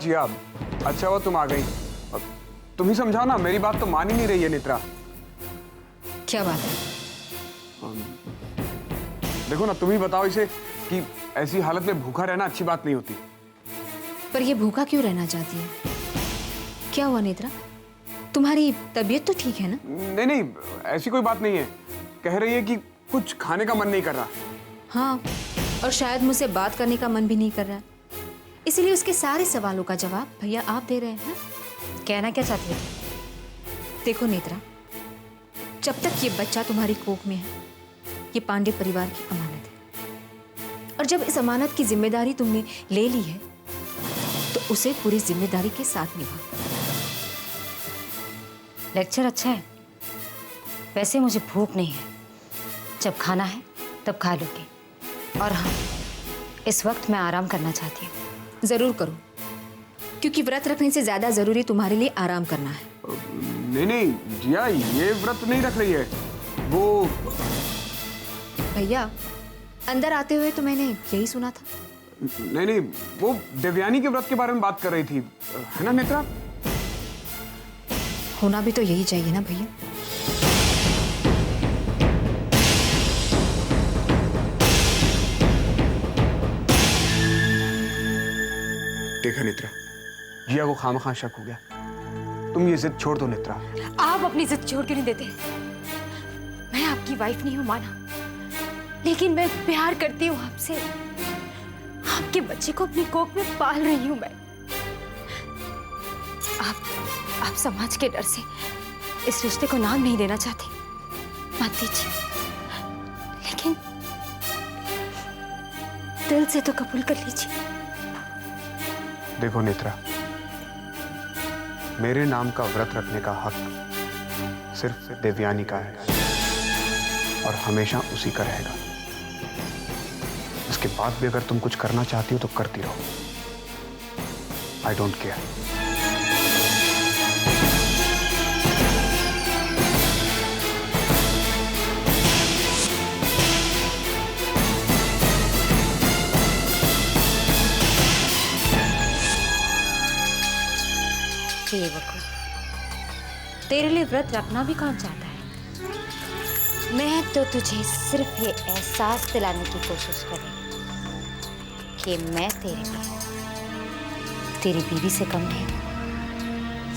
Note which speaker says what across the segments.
Speaker 1: जिया, अच्छा हुआ तुम आ गई। तुम ही समझाओ ना, मेरी बात तो मान ही नहीं रही है नेत्रा।
Speaker 2: क्या बात है?
Speaker 1: देखो ना, तुम ही बताओ इसे कि ऐसी हालत में भूखा रहना अच्छी बात नहीं होती।
Speaker 2: पर ये भूखा क्यों रहना चाहती है? क्या हुआ नेत्रा? तुम्हारी तबीयत तो ठीक है ना?
Speaker 1: नहीं नहीं, ऐसी कोई बात नहीं है। कह रही है कि कुछ खाने का मन नहीं कर रहा।
Speaker 2: हाँ, और शायद मुझसे बात करने का मन भी नहीं कर रहा है, इसीलिए उसके सारे सवालों का जवाब भैया आप दे रहे हैं। कहना क्या चाहती है? देखो नेत्रा, जब तक ये बच्चा तुम्हारी कोख में है, ये पांडे परिवार की अमानत है, और जब इस अमानत की जिम्मेदारी तुमने ले ली है तो उसे पूरी जिम्मेदारी के साथ निभा।
Speaker 3: लेक्चर अच्छा है, वैसे मुझे भूख नहीं है। जब खाना है तब खा लूंगी। और हाँ, इस वक्त मैं आराम करना चाहती हूँ।
Speaker 2: जरूर करो, क्योंकि व्रत रखने से ज्यादा जरूरी तुम्हारे लिए आराम करना है।
Speaker 1: नहीं नहीं जिया, ये व्रत नहीं रख रही है वो।
Speaker 2: भैया, अंदर आते हुए तो मैंने यही सुना था।
Speaker 1: नहीं नहीं, वो देवयानी के व्रत के बारे में बात कर रही थी, है ना नेत्रा?
Speaker 2: होना भी तो यही चाहिए ना भैया।
Speaker 1: देखा नेत्रा, जिया को खामखा शक हो गया। तुम ये जिद छोड़ दो नेत्रा।
Speaker 3: आप अपनी जिद छोड़ क्यों नहीं देते? मैं आपकी वाइफ नहीं हूं माना, लेकिन मैं प्यार करती हूँ आपसे। आपके बच्चे को अपनी कोख में पाल रही हूं मैं। आप समाज के डर से इस रिश्ते को नाम नहीं देना चाहती, मत दीजिए, लेकिन दिल से तो कबूल कर लीजिए।
Speaker 1: देखो नेत्रा, मेरे नाम का व्रत रखने का हक सिर्फ देवयानी का है और हमेशा उसी का रहेगा। इसके बाद भी अगर तुम कुछ करना चाहती हो तो करती रहो। I don't care.
Speaker 3: बेवकूफ, तेरे लिए व्रत रखना भी कौन चाहता है? मैं तो तुझे सिर्फ ये एहसास दिलाने की कोशिश कर रही हूं कि मैं तेरे लिए तेरी बीवी से कम नहीं।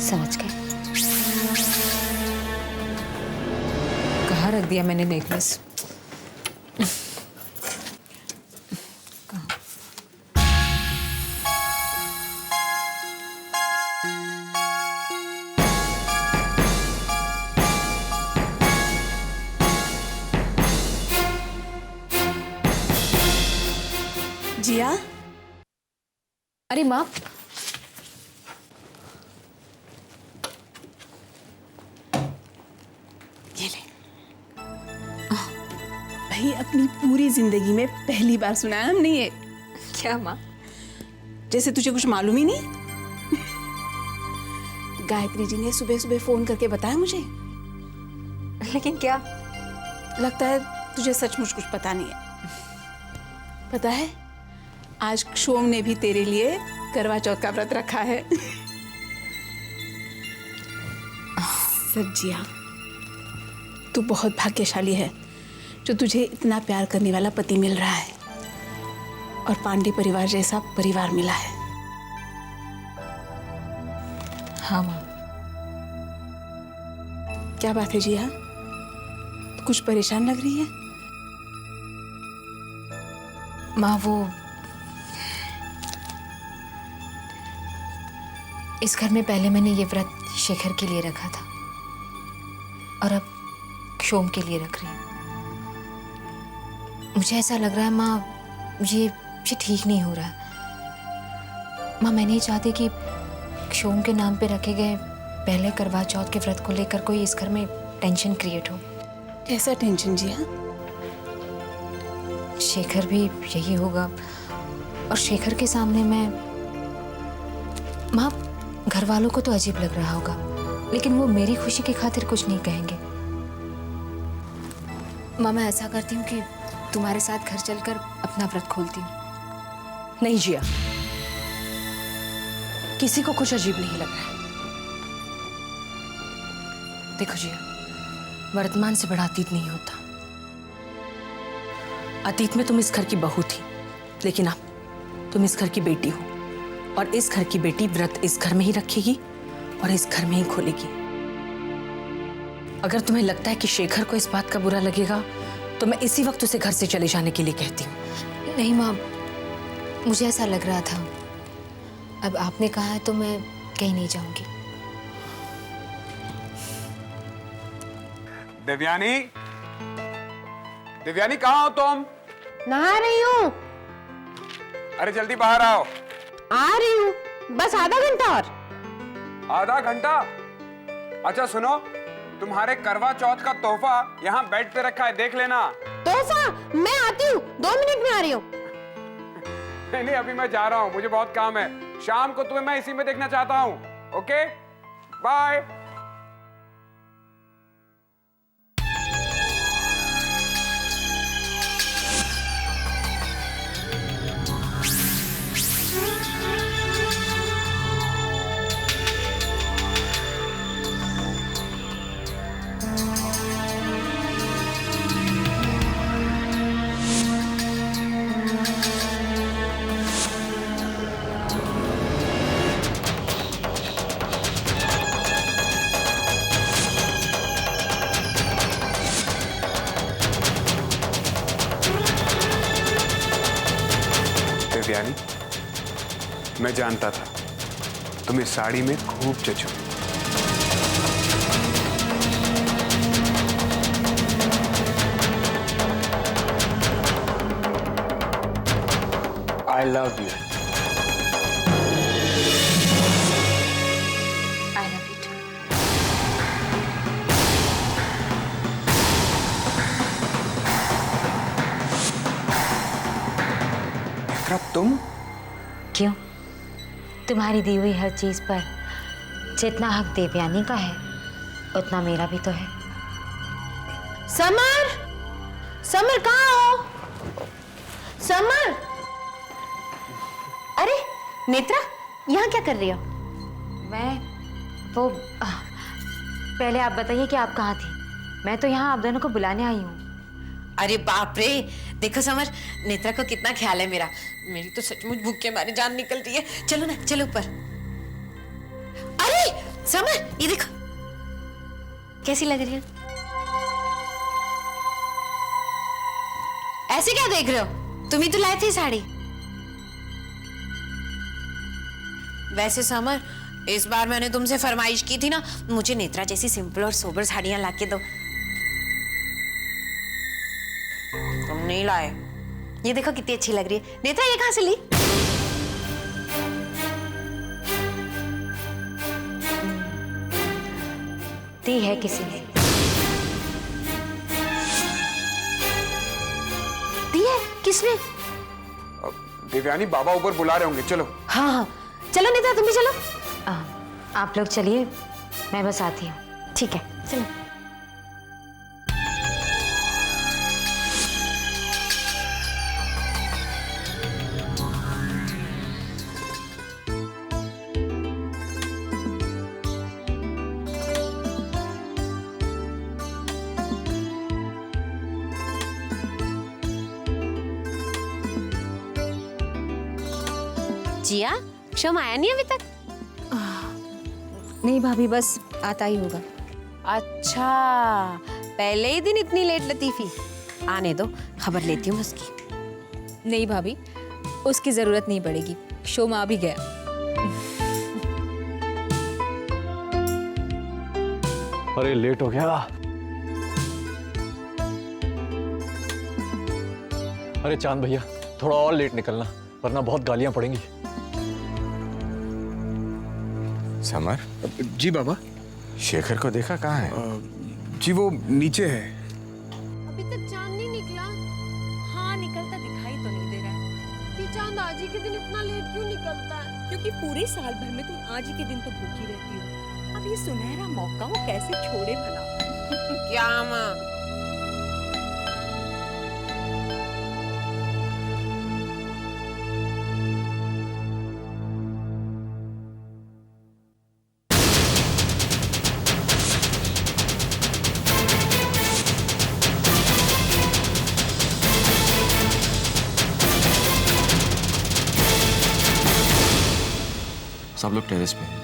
Speaker 3: समझ गए?
Speaker 2: कहाँ रख दिया मैंने नेकलेस?
Speaker 4: जिया,
Speaker 2: अरे माँ,
Speaker 4: ये ले। भाई, अपनी पूरी जिंदगी में पहली बार सुना है हमने ये।
Speaker 2: क्या माँ?
Speaker 4: जैसे तुझे कुछ मालूम ही नहीं। गायत्री जी ने सुबह सुबह फोन करके बताया मुझे।
Speaker 2: लेकिन क्या?
Speaker 4: लगता है तुझे सचमुच कुछ पता नहीं है। पता है, आज क्षोम ने भी तेरे लिए करवा चौथ का व्रत रखा है। सच जिया, तू बहुत भाग्यशाली है जो तुझे इतना प्यार करने वाला पति मिल रहा है और पांडे परिवार जैसा परिवार मिला है।
Speaker 2: हाँ माँ।
Speaker 4: क्या बात है जिया, तू कुछ परेशान लग रही है?
Speaker 2: माँ, वो इस घर में पहले मैंने ये व्रत शेखर के लिए रखा था और अब क्षोम के लिए रख रही हूँ। मुझे ऐसा लग रहा है माँ, ये ठीक नहीं हो रहा है। माँ, मैं नहीं चाहती कि क्षोम के नाम पे रखे गए पहले करवा चौथ के व्रत को लेकर कोई इस घर में टेंशन क्रिएट हो।
Speaker 4: कैसा टेंशन जिया?
Speaker 2: शेखर भी यही होगा और शेखर के सामने मैं, माँ, घर वालों को तो अजीब लग रहा होगा, लेकिन वो मेरी खुशी की खातिर कुछ नहीं कहेंगे। माँ, मैं ऐसा करती हूँ कि तुम्हारे साथ घर चलकर अपना व्रत खोलती हूँ।
Speaker 5: नहीं जिया, किसी को कुछ अजीब नहीं लग रहा है। देखो जिया, वर्तमान से बड़ा अतीत नहीं होता। अतीत में तुम इस घर की बहू थी, लेकिन अब तुम इस घर की बेटी हो, और इस घर की बेटी व्रत इस घर में ही रखेगी और इस घर में ही खोलेगी। अगर तुम्हें लगता है कि शेखर को इस बात का बुरा लगेगा, तो मैं इसी वक्त उसे घर से चले जाने के लिए कहती हूँ।
Speaker 2: नहीं माँ, मुझे ऐसा लग रहा था। अब आपने कहा है तो मैं कहीं नहीं जाऊंगी।
Speaker 1: देवयानी, देवयानी कहाँ हो तुम?
Speaker 6: नहा रही हूँ।
Speaker 1: अरे जल्दी बाहर आओ।
Speaker 6: आ रही हूँ, बस आधा घंटा और।
Speaker 1: आधा घंटा? अच्छा सुनो, तुम्हारे करवा चौथ का तोहफा यहाँ बेड पे रखा है, देख लेना।
Speaker 6: तोहफा? मैं आती हूँ, 2 मिनट में आ रही हूँ।
Speaker 1: नहीं नहीं, अभी मैं जा रहा हूँ, मुझे बहुत काम है। शाम को तुम्हें मैं इसी में देखना चाहता हूँ। Okay, bye. देवयानी, मैं जानता था तुम इस साड़ी में खूब जचो। I love you.
Speaker 3: I love you too.
Speaker 1: Netra, तुम?
Speaker 3: क्यों? तुम्हारी दी हुई हर चीज पर जितना हक देवयानी का है, उतना मेरा भी तो है।
Speaker 6: समर, समर कहाँ हो? समर! अरे नेत्रा, यहाँ क्या कर रही हो?
Speaker 3: मैं वो पहले आप बताइए कि आप कहाँ थी? मैं तो यहाँ आप दोनों को बुलाने आई हूँ।
Speaker 7: अरे बाप रे, देखो समर, नेत्रा को कितना ख्याल है मेरा। मेरी तो सचमुच भूख के मारे जान निकल रही है। चलो ना, चलो ऊपर। अरे समर, ये देखो,
Speaker 3: कैसी लग रही है?
Speaker 7: ऐसे क्या देख रहे हो? तुम ही तो लाए थे साड़ी। वैसे समर, इस बार मैंने तुमसे फरमाइश की थी ना, मुझे नेत्रा जैसी सिंपल और सोबर साड़ियां लाके दो। तुम नहीं लाए।
Speaker 3: ये देखो कितनी अच्छी लग रही है। नेत्रा, ये कहाँ से ली? दी है किसी ने।
Speaker 6: दी है? किसने?
Speaker 1: देवयानी, बाबा ऊपर बुला रहे होंगे, चलो।
Speaker 6: हाँ हाँ, चलो नेत्रा, तुम भी चलो।
Speaker 3: आप लोग चलिए, मैं बस आती हूँ।
Speaker 6: ठीक है, चलो। जिया, शोम आया नहीं अभी तक?
Speaker 2: नहीं भाभी, बस आता ही होगा।
Speaker 6: अच्छा, पहले ही दिन इतनी लेट लतीफी। आने दो, खबर लेती हूँ उसकी।
Speaker 2: नहीं भाभी, उसकी जरूरत नहीं पड़ेगी, शोम आ भी गया।
Speaker 8: अरे लेट हो गया। अरे चांद भैया, थोड़ा और लेट निकलना, वरना बहुत गालियां पड़ेंगी।
Speaker 1: समर?
Speaker 9: जी बाबा।
Speaker 1: शेखर को देखा, कहाँ है?
Speaker 9: जी वो नीचे है।
Speaker 6: अभी तक चांद नहीं निकला।
Speaker 5: हाँ, निकलता दिखाई तो नहीं दे रहा है।
Speaker 6: ये चांद आज ही के दिन इतना लेट क्यों निकलता है?
Speaker 5: क्योंकि पूरे साल भर में तुम आज ही के दिन तो भूखी रहती हो। अब ये सुनहरा मौका वो कैसे छोड़े भला?
Speaker 7: क्या माँ?
Speaker 10: सब लोग टेरेस पे हैं।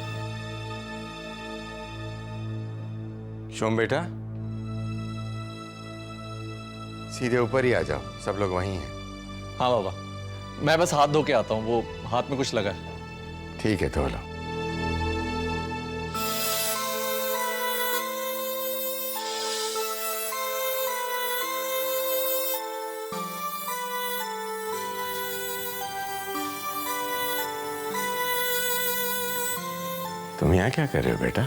Speaker 11: शोम बेटा, सीधे ऊपर ही आ जाओ, सब लोग वहीं हैं।
Speaker 8: हाँ बाबा, मैं बस हाथ धो के आता हूँ, वो हाथ में कुछ लगा है।
Speaker 11: ठीक है, धो लो। तुम यहाँ क्या कर रहे हो बेटा?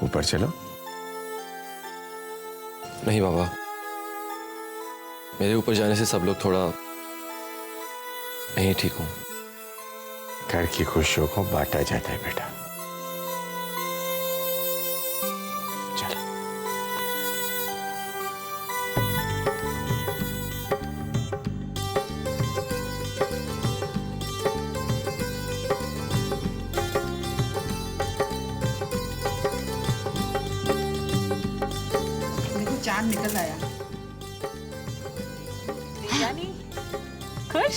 Speaker 11: ऊपर चलो।
Speaker 10: नहीं बाबा, मेरे ऊपर जाने से सब लोग थोड़ा नहीं ठीक हूँ।
Speaker 11: घर की खुशियों को बांटा जाता है बेटा। चलो।
Speaker 4: चांद निकल आया। खुश?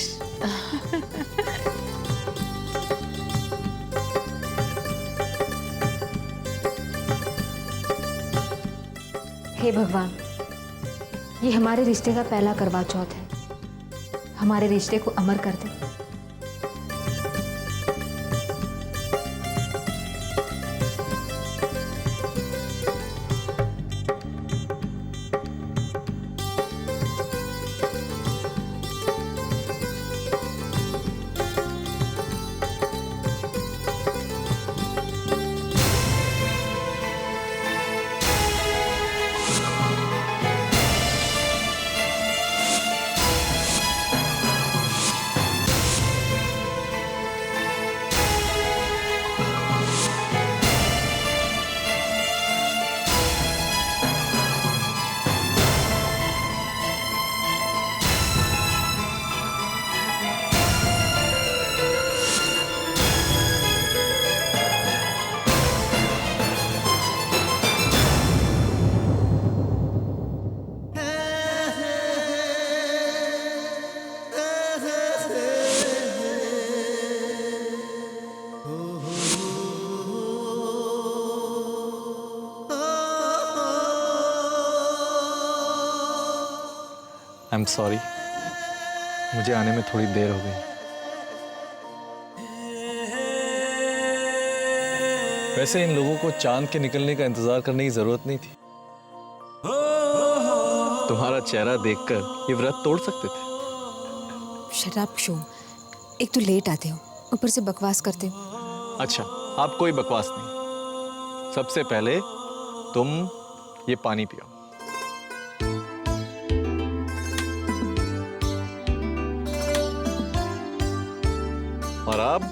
Speaker 2: हे भगवान, ये हमारे रिश्ते का पहला करवा चौथ है, हमारे रिश्ते को अमर कर दे।
Speaker 8: आई एम सॉरी, मुझे आने में थोड़ी देर हो गई। वैसे इन लोगों को चांद के निकलने का इंतजार करने की जरूरत नहीं थी। तुम्हारा चेहरा देखकर ये व्रत तोड़ सकते थे।
Speaker 2: शट अप शोम, एक तो लेट आते हो, ऊपर से बकवास करते हो।
Speaker 8: अच्छा, आप कोई बकवास नहीं। सबसे पहले तुम ये पानी पियो। और अब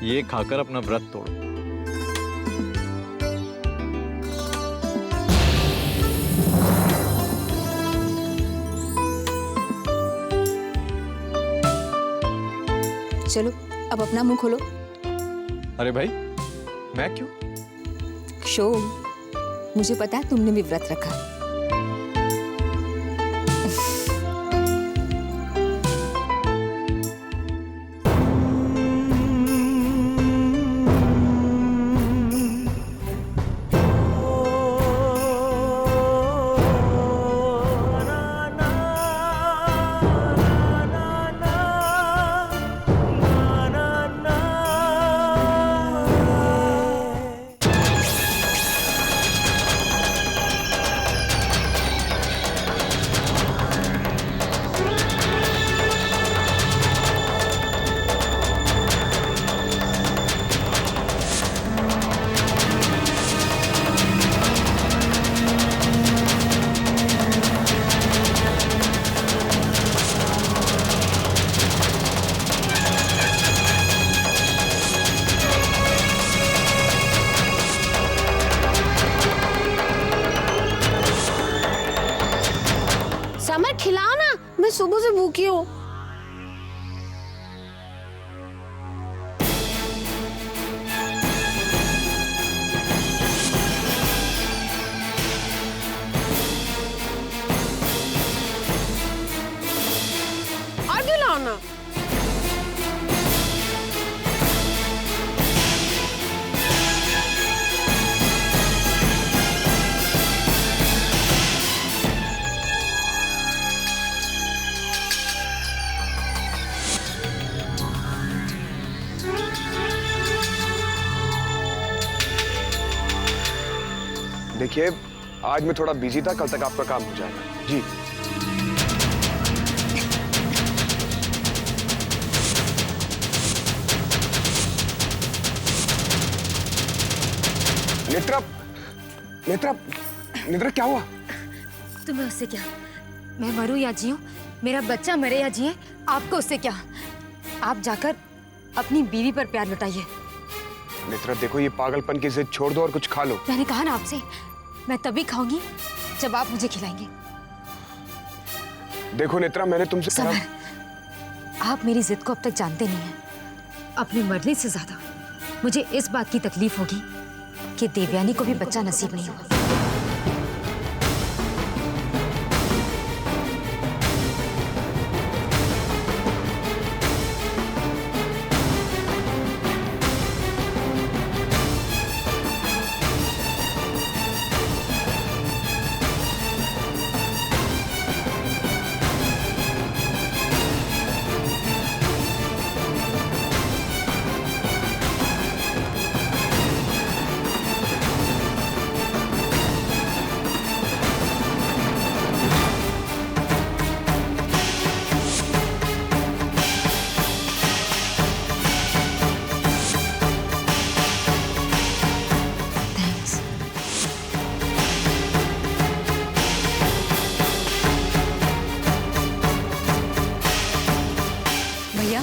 Speaker 8: ये खाकर अपना व्रत तोड़ो।
Speaker 2: चलो अब अपना मुंह खोलो।
Speaker 8: अरे भाई, मैं क्यों?
Speaker 2: शोम, मुझे पता है तुमने भी व्रत रखा।
Speaker 6: समर, खिलाओ ना, मैं सुबह से भूखी हूँ। और खिलाओ ना।
Speaker 9: देखिए, आज मैं थोड़ा बिजी था, कल तक आपका काम हो जाएगा। जी। नेत्रा, नेत्रा, नेत्रा क्या हुआ?
Speaker 2: तुम्हें उससे क्या? मैं मरूं या जीऊं, मेरा बच्चा मरे या जिए, आपको उससे क्या? आप जाकर अपनी बीवी पर प्यार लुटाइए।
Speaker 9: नेत्रा देखो, ये पागलपन की जिद छोड़ दो और कुछ खा लो।
Speaker 2: मैंने कहा ना आपसे, मैं तभी खाऊंगी जब आप मुझे खिलाएंगे।
Speaker 9: देखो नेत्रा, मैंने तुमसे
Speaker 2: समर, आप मेरी जिद को अब तक जानते नहीं हैं। अपनी मर्जी से ज्यादा मुझे इस बात की तकलीफ होगी कि देवयानी को भी बच्चा नसीब नहीं होगा। भैया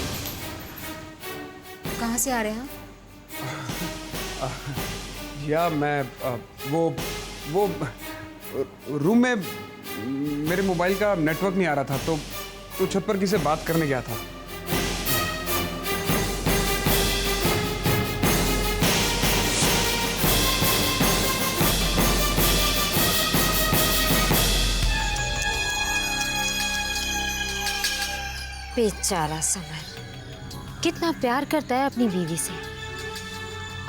Speaker 2: कहाँ से आ रहे हैं?
Speaker 1: या मैं वो रूम में मेरे मोबाइल का नेटवर्क नहीं आ रहा था, तो छत पर किसी से बात करने गया था।
Speaker 3: बेचारा समर कितना प्यार करता है अपनी बीवी से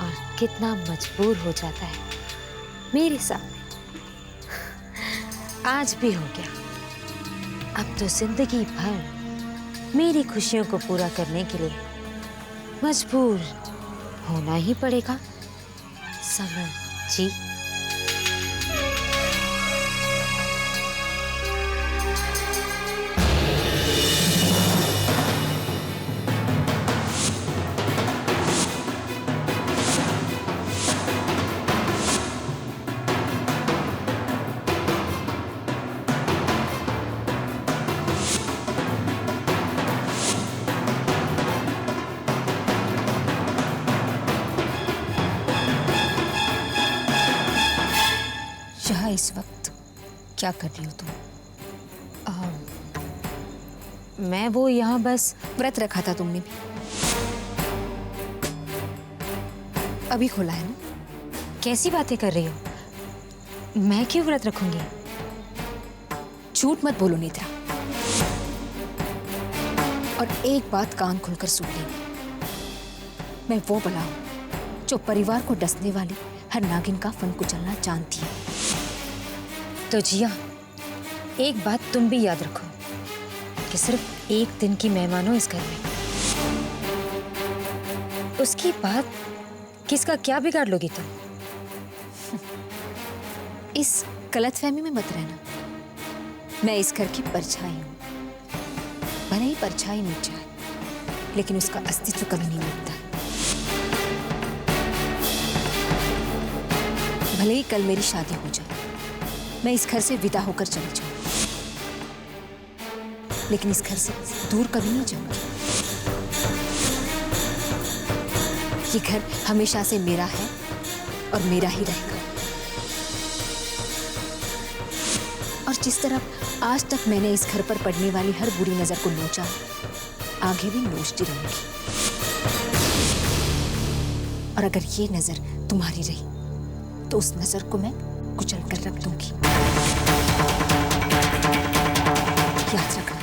Speaker 3: और कितना मजबूर हो जाता है मेरे सामने। आज भी हो गया। अब तो जिंदगी भर मेरी खुशियों को पूरा करने के लिए मजबूर होना ही पड़ेगा समर जी।
Speaker 2: यहाँ इस वक्त क्या कर रही हो तुम? मैं वो यहाँ बस व्रत रखा था तुमने भी, अभी खोला है ना? कैसी बातें कर रही हो? मैं क्यों व्रत रखूंगी? झूठ मत बोलो नेत्रा। और एक बात कान खोलकर सुन लेना, मैं वो बला हूं जो परिवार को डसने वाली हर नागिन का फन कुचलना जानती है। तो जिया, एक बात तुम भी याद रखो कि सिर्फ एक दिन की मेहमान हो इस घर में। उसकी बात किसका क्या बिगाड़ लोगी तुम? इस गलतफहमी में मत रहना। मैं इस घर की परछाई हूं। भले ही परछाई मिट जाए, लेकिन उसका अस्तित्व कभी नहीं मिटता। भले ही कल मेरी शादी हो जाए, मैं इस घर से विदा होकर चली जाऊं, लेकिन इस घर से दूर कभी नहीं जाऊंगी। ये घर हमेशा से मेरा है और मेरा ही रहेगा। और जिस तरह आज तक मैंने इस घर पर पड़ने वाली हर बुरी नजर को नोचा, आगे भी नोचती रहूंगी। और अगर ये नजर तुम्हारी रही तो उस नजर को मैं कुचल कर रख दूंगी। याद रखना।